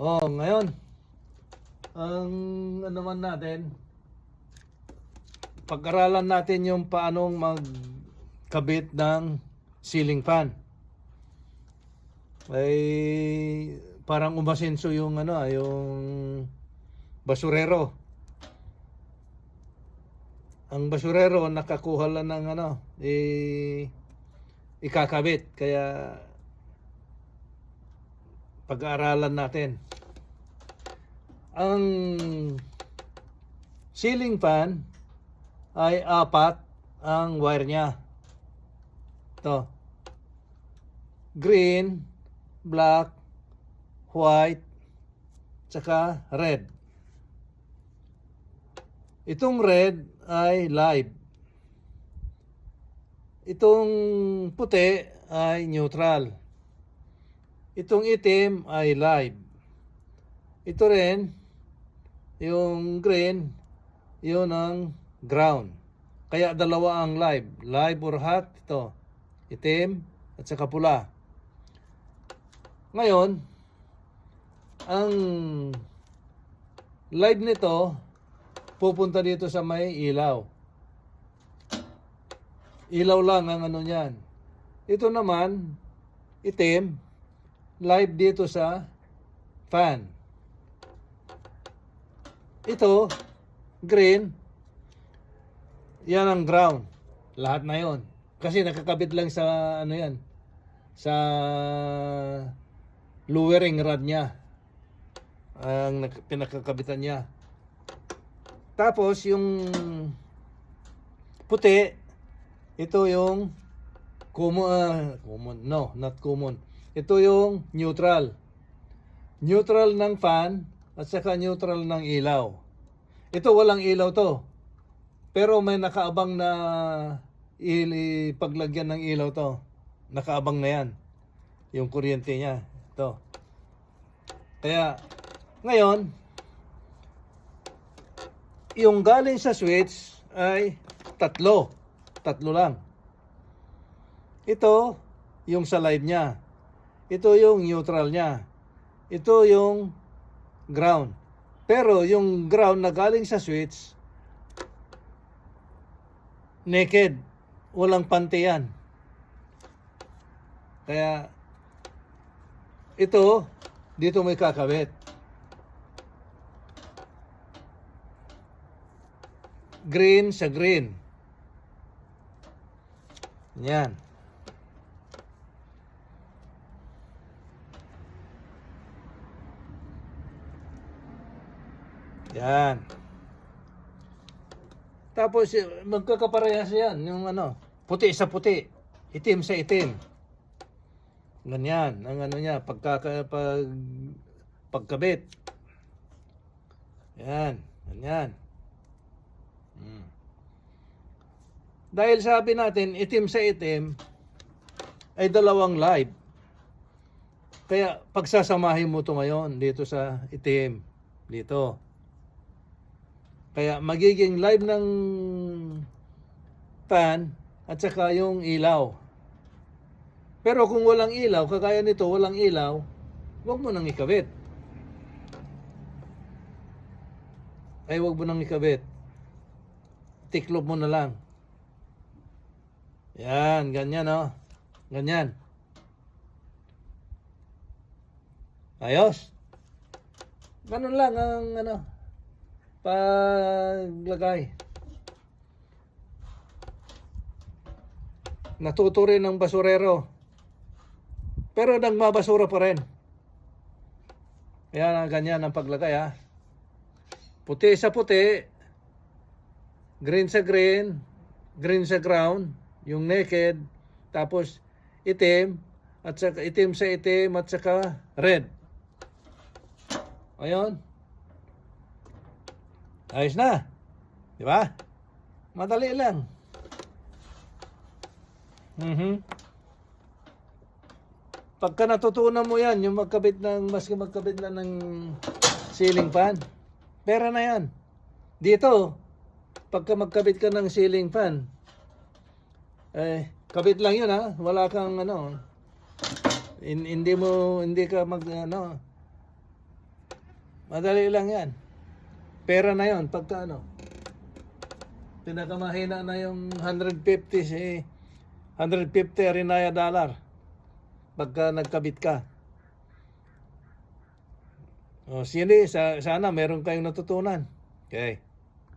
Oh, ngayon, ang ano naman natin, pag-aralan natin yung paanong magkabit ng ceiling fan. Ay parang umasenso yung yung basurero. Ang basurero nakakuha lang ng ikakabit, kaya pag-aaralan natin. Ang ceiling fan ay apat ang wire niya. Ito. Green, black, white, tsaka red. Itong red ay live. Itong puti ay neutral. Itong itim ay live. Ito rin, yung green, yun ang ground. Kaya dalawa ang live. Live or hot, ito. Itim at saka pula. Ngayon, ang live nito, pupunta dito sa may ilaw. Ilaw lang ang niyan. Ito naman, itim, live dito sa fan. Ito, green, yan ang ground. Lahat na yon. Kasi nakakabit lang sa yan, sa lowering rod niya. Ang pinakakabitan niya. Tapos yung puti, ito yung common, no, not common. Ito yung neutral. Neutral ng fan at saka neutral ng ilaw. Ito walang ilaw to. Pero may nakaabang na paglagyan ng ilaw to. Nakaabang na yan. Yung kuryente niya. Ito. Kaya, ngayon, yung galing sa switch ay tatlo. Tatlo lang. Ito, yung sa live niya. Ito yung neutral niya. Ito yung ground. Pero yung ground na galing sa switch, naked. Walang pante yan. Kaya, ito, dito may kakabit. Green sa green. Yan. Yan. Tapos magkakaparehas yan, yung puti sa puti, itim sa itim. Ganyan ang niya pagkabit. Yan, ganyan. Dahil sabi natin, itim sa itim ay dalawang live. Kaya pagsasamahin mo ito ngayon dito sa itim, dito. Kaya magiging live ng fan at saka yung ilaw. Pero kung walang ilaw, kagaya nito, walang ilaw, huwag mo nang ikabit. Huwag mo nang ikabit. Tiklop mo na lang. Yan, ganyan Ganyan. Ayos. Ganun lang ang paglagay. Natuto rin ng basurero. Pero nagmabasura pa rin. Yan, ganyan ang paglagay Puti sa puti, green sa green, green sa ground, yung naked, tapos itim, at saka itim sa itim, at saka red. Ayun. Ayos na. Di ba? Madali lang. Pagka natutunan mo yan, yung maski magkabit lang ng ceiling fan, pera na yan. Dito, pagka magkabit ka ng ceiling fan, kabit lang yun wala kang hindi ka Madali lang yan. Pera na yon pagka ano. Pinakamahina na yung 150 si 150 Rinaya dollar pagka nagkabit ka. O, sana meron kayong natutunan. Okay.